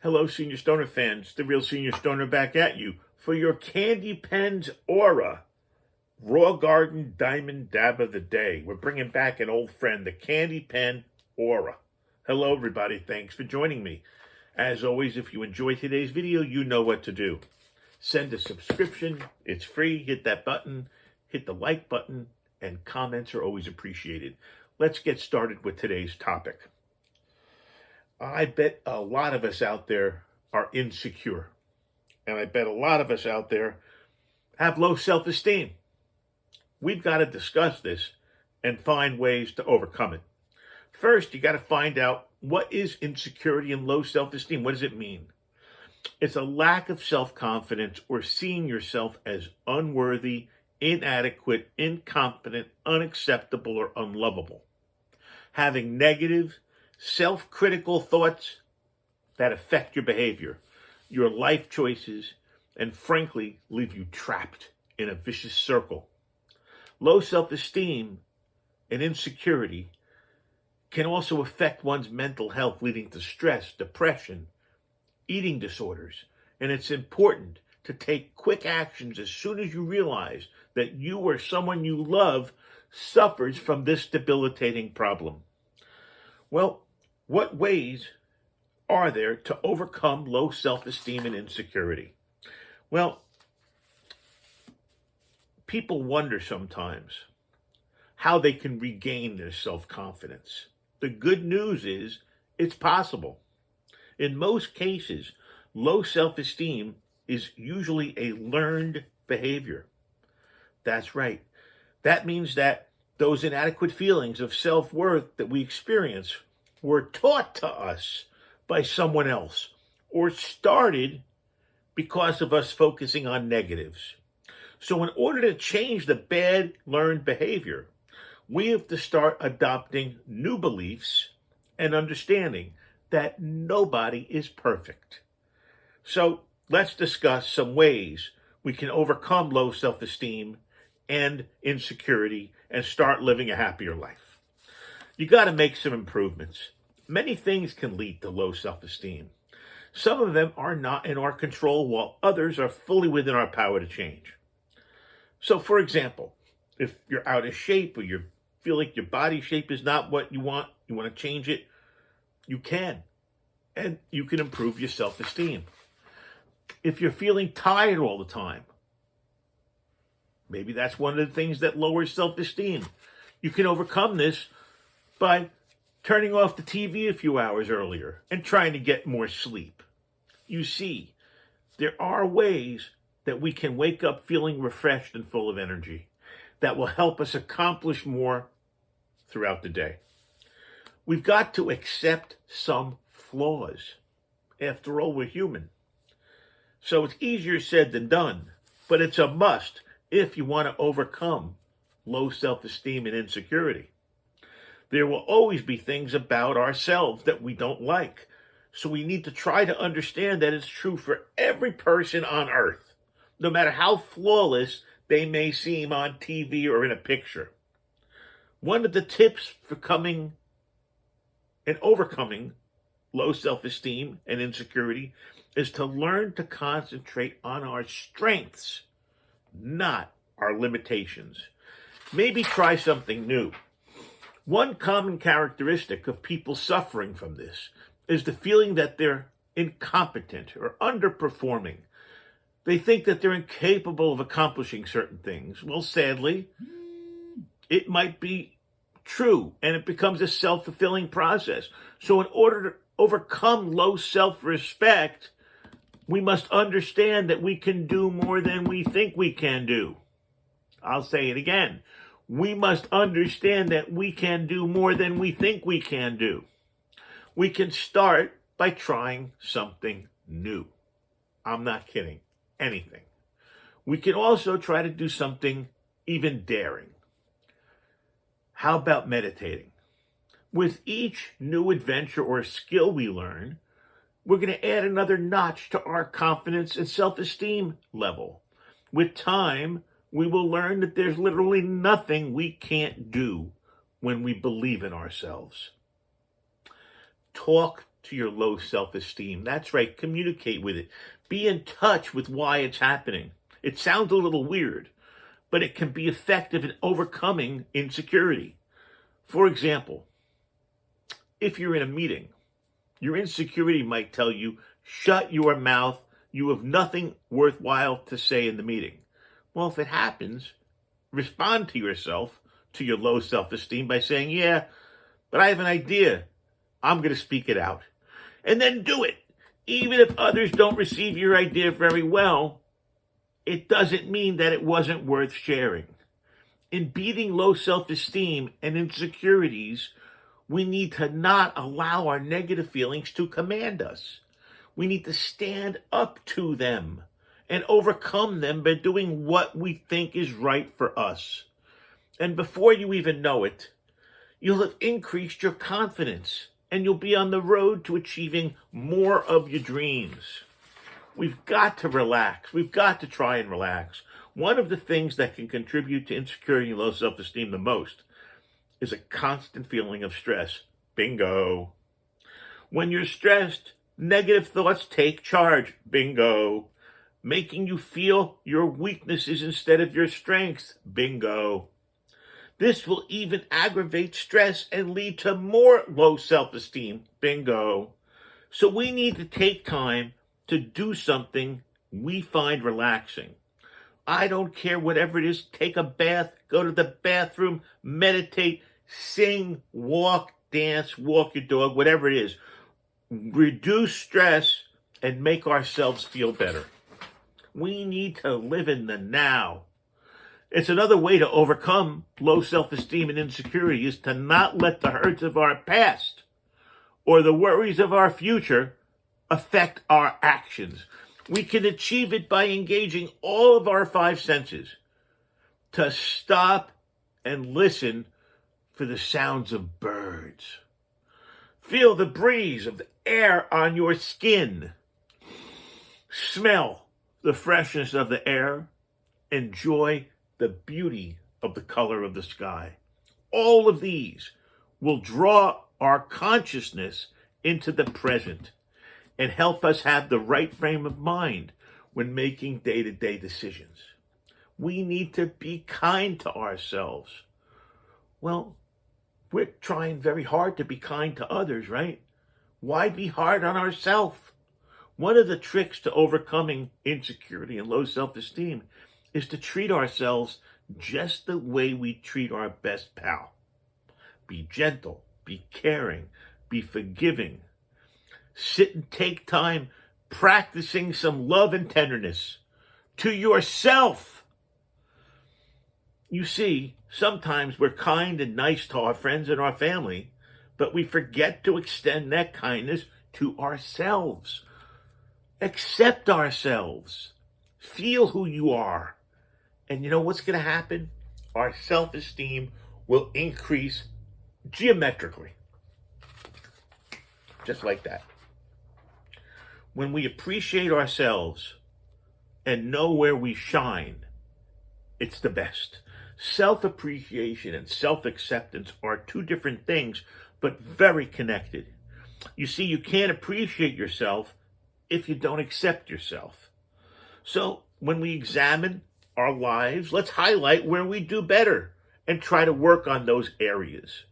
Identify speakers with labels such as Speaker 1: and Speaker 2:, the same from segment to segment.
Speaker 1: Hello, Senior Stoner fans. The real Senior Stoner back at you for your Kandypens Aura Raw Garden Diamond Dab of the Day. We're bringing back an old friend, the Kandypen Aura. Hello, everybody. Thanks for joining me. As always, if you enjoyed today's video, you know what to do. Send a subscription. It's free. Hit that button. Hit the like button. And comments are always appreciated. Let's get started with today's topic. I bet a lot of us out there are insecure. And I bet a lot of us out there have low self-esteem. We've got to discuss this and find ways to overcome it. First, you got to find out what is insecurity and low self-esteem. What does it mean? It's a lack of self-confidence or seeing yourself as unworthy, inadequate, incompetent, unacceptable, or unlovable. Having negative, self-critical thoughts that affect your behavior, your life choices, and frankly, leave you trapped in a vicious circle. Low self-esteem and insecurity can also affect one's mental health, leading to stress, depression, eating disorders. And it's important to take quick actions as soon as you realize that you or someone you love suffers from this debilitating problem. Well, what ways are there to overcome low self-esteem and insecurity? Well, people wonder sometimes how they can regain their self-confidence. The good news is it's possible. In most cases, low self-esteem is usually a learned behavior. That's right. That means that those inadequate feelings of self-worth that we experience were taught to us by someone else or started because of us focusing on negatives. So in order to change the bad learned behavior, we have to start adopting new beliefs and understanding that nobody is perfect. So let's discuss some ways we can overcome low self-esteem and insecurity and start living a happier life. You got to make some improvements. Many things can lead to low self-esteem. Some of them are not in our control, while others are fully within our power to change. So, for example, if you're out of shape or you feel like your body shape is not what you want to change it, you can. And you can improve your self-esteem. If you're feeling tired all the time, maybe that's one of the things that lowers self-esteem. You can overcome this by turning off the TV a few hours earlier and trying to get more sleep. You see, there are ways that we can wake up feeling refreshed and full of energy that will help us accomplish more throughout the day. We've got to accept some flaws. After all, we're human. So it's easier said than done, but it's a must if you want to overcome low self-esteem and insecurity. There will always be things about ourselves that we don't like. So we need to try to understand that it's true for every person on earth, no matter how flawless they may seem on TV or in a picture. One of the tips for coming and overcoming low self-esteem and insecurity is to learn to concentrate on our strengths, not our limitations. Maybe try something new. One common characteristic of people suffering from this is the feeling that they're incompetent or underperforming. They think that they're incapable of accomplishing certain things. Well, sadly, it might be true, and it becomes a self-fulfilling process. So in order to overcome low self-respect, we must understand that we can do more than we think we can do. I'll say it again. We must understand that we can do more than we think we can do. We can start by trying something new. I'm not kidding. Anything. We can also try to do something even daring. How about meditating? With each new adventure or skill we learn, we're going to add another notch to our confidence and self-esteem level. With time, we will learn that there's literally nothing we can't do when we believe in ourselves. Talk to your low self-esteem. That's right, communicate with it. Be in touch with why it's happening. It sounds a little weird, but it can be effective in overcoming insecurity. For example, if you're in a meeting, your insecurity might tell you, shut your mouth, you have nothing worthwhile to say in the meeting. Well, if it happens, respond to yourself, to your low self-esteem by saying, yeah, but I have an idea. I'm going to speak it out. And then do it. Even if others don't receive your idea very well, it doesn't mean that it wasn't worth sharing. In beating low self-esteem and insecurities, we need to not allow our negative feelings to command us. We need to stand up to them and overcome them by doing what we think is right for us. And before you even know it, you'll have increased your confidence and you'll be on the road to achieving more of your dreams. We've got to relax. We've got to try and relax. One of the things that can contribute to insecurity and low self-esteem the most is a constant feeling of stress. Bingo. When you're stressed, negative thoughts take charge. Bingo. Making you feel your weaknesses instead of your strengths. Bingo. This will even aggravate stress and lead to more low self-esteem. Bingo. So we need to take time to do something we find relaxing. I don't care whatever it is. Take a bath, go to the bathroom, meditate, sing, walk, dance, walk your dog, whatever it is. Reduce stress and make ourselves feel better. We need to live in the now. It's another way to overcome low self-esteem and insecurity is to not let the hurts of our past or the worries of our future affect our actions. We can achieve it by engaging all of our five senses to stop and listen for the sounds of birds. Feel the breeze of the air on your skin. Smell the freshness of the air. Enjoy the beauty of the color of the sky. All of these will draw our consciousness into the present and help us have the right frame of mind when making day-to-day decisions. We need to be kind to ourselves. Well, we're trying very hard to be kind to others, right? Why be hard on ourselves? One of the tricks to overcoming insecurity and low self-esteem is to treat ourselves just the way we treat our best pal. Be gentle, be caring, be forgiving. Sit and take time practicing some love and tenderness to yourself. You see, sometimes we're kind and nice to our friends and our family, but we forget to extend that kindness to ourselves. Accept ourselves. Feel who you are. And you know what's going to happen? Our self-esteem will increase geometrically. Just like that. When we appreciate ourselves and know where we shine, it's the best. Self-appreciation and self-acceptance are two different things, but very connected. You see, you can't appreciate yourself if you don't accept yourself. So when we examine our lives, let's highlight where we do better and try to work on those areas.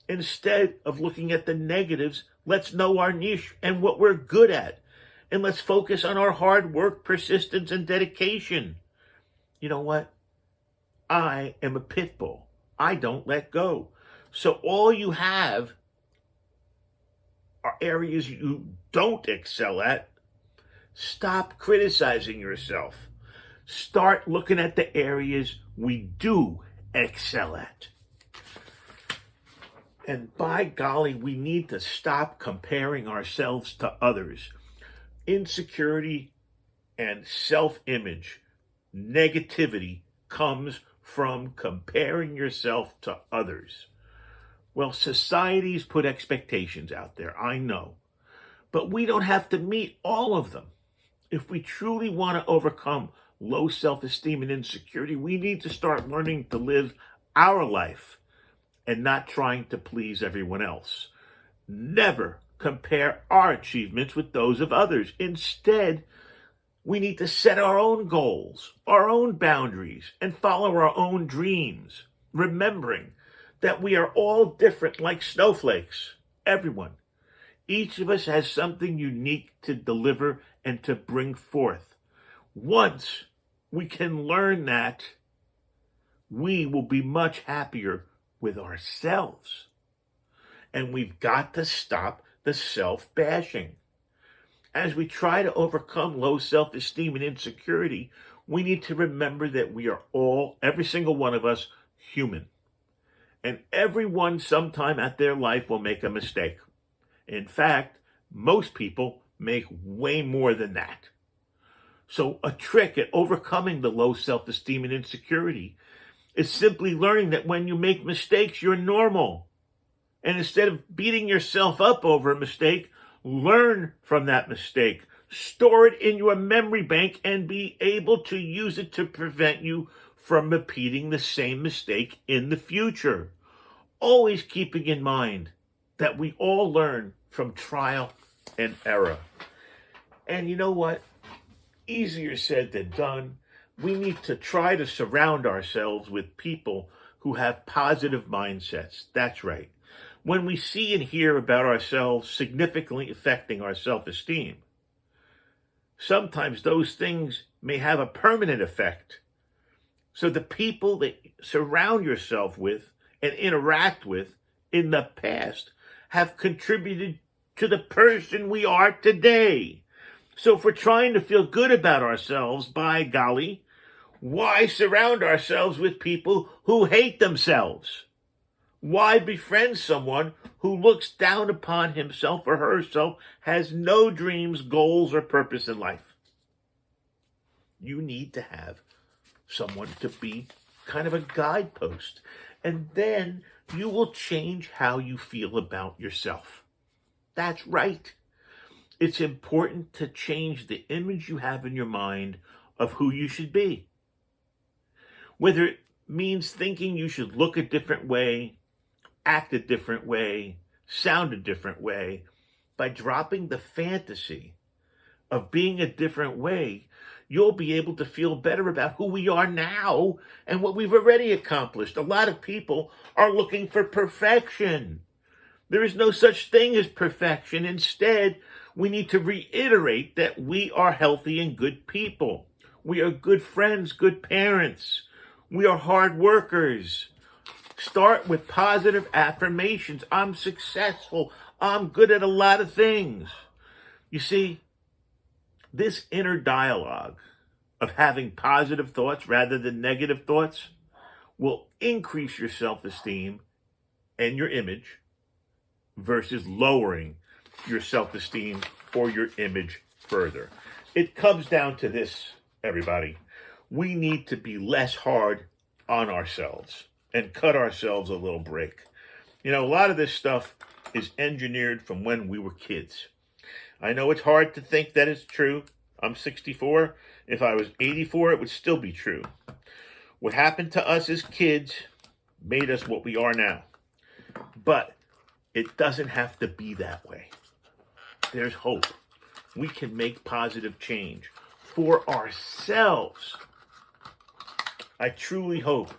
Speaker 1: Instead of looking at the negatives, let's know our niche and what we're good at. And let's focus on our hard work, persistence, and dedication. You know what? I am a pit bull. I don't let go. So all you have are areas you don't excel at. Stop criticizing yourself. Start looking at the areas we do excel at. And by golly, we need to stop comparing ourselves to others. Insecurity and self-image, negativity comes from comparing yourself to others. Well, societies put expectations out there, I know. But we don't have to meet all of them. If we truly want to overcome low self-esteem and insecurity, we need to start learning to live our life and not trying to please everyone else. Never compare our achievements with those of others. Instead, we need to set our own goals, our own boundaries, and follow our own dreams, remembering that we are all different like snowflakes. Everyone. Each of us has something unique to deliver and to bring forth. Once we can learn that, we will be much happier with ourselves. And we've got to stop the self-bashing. As we try to overcome low self-esteem and insecurity, we need to remember that we are all, every single one of us, human. And everyone sometime at their life will make a mistake. In fact, most people make way more than that. So a trick at overcoming the low self-esteem and insecurity is simply learning that when you make mistakes, you're normal. And instead of beating yourself up over a mistake, learn from that mistake. Store it in your memory bank and be able to use it to prevent you from repeating the same mistake in the future. Always keeping in mind that we all learn from trial and error. And you know what? Easier said than done. We need to try to surround ourselves with people who have positive mindsets. That's right. When we see and hear about ourselves significantly affecting our self-esteem, sometimes those things may have a permanent effect. So the people that you surround yourself with and interact with in the past have contributed to the person we are today. So if we're trying to feel good about ourselves, by golly, why surround ourselves with people who hate themselves? Why befriend someone who looks down upon himself or herself, has no dreams, goals, or purpose in life? You need to have someone to be kind of a guidepost. And then you will change how you feel about yourself. That's right. It's important to change the image you have in your mind of who you should be. Whether it means thinking you should look a different way, act a different way, sound a different way, by dropping the fantasy of being a different way, you'll be able to feel better about who we are now and what we've already accomplished. A lot of people are looking for perfection. There is no such thing as perfection. Instead, we need to reiterate that we are healthy and good people. We are good friends, good parents. We are hard workers. Start with positive affirmations. I'm successful. I'm good at a lot of things. You see, this inner dialogue of having positive thoughts rather than negative thoughts will increase your self-esteem and your image versus lowering your self-esteem or your image further. It comes down to this, everybody. We need to be less hard on ourselves and cut ourselves a little break. You know, a lot of this stuff is engineered from when we were kids. I know it's hard to think that it's true. I'm 64. If I was 84, it would still be true. What happened to us as kids made us what we are now. But it doesn't have to be that way. There's hope. We can make positive change for ourselves. I truly hope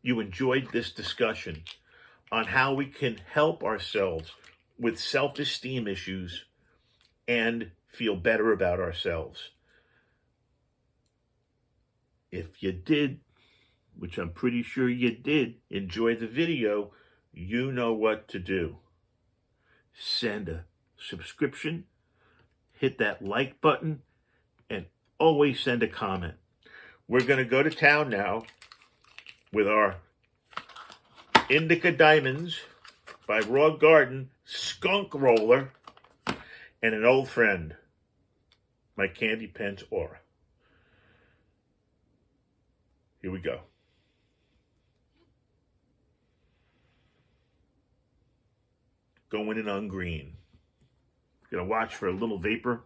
Speaker 1: you enjoyed this discussion on how we can help ourselves with self-esteem issues and feel better about ourselves. If you did, which I'm pretty sure you did, enjoy the video, you know what to do. Send a subscription, hit that like button, and always send a comment. We're going to go to town now with our Indica Diamonds by Raw Garden skunk roller and an old friend, my Kandypens Oura. Here we go. Going in on green. Gonna watch for a little vapor.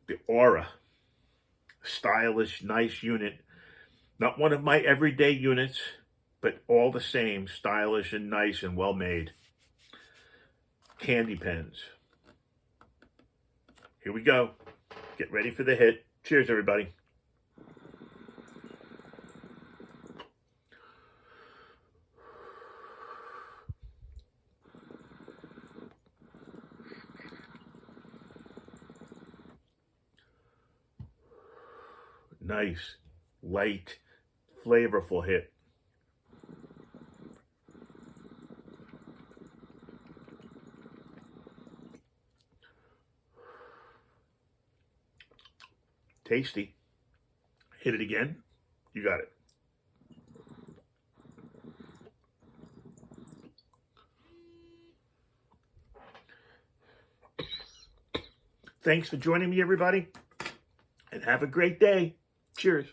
Speaker 1: The Oura. Stylish, nice unit. Not one of my everyday units, but all the same, stylish and nice and well made. Kandypens. Here we go. Get ready for the hit. Cheers, everybody. Nice, light, flavorful hit. Tasty. Hit it again. You got it. Thanks for joining me, everybody, and have a great day. Cheers.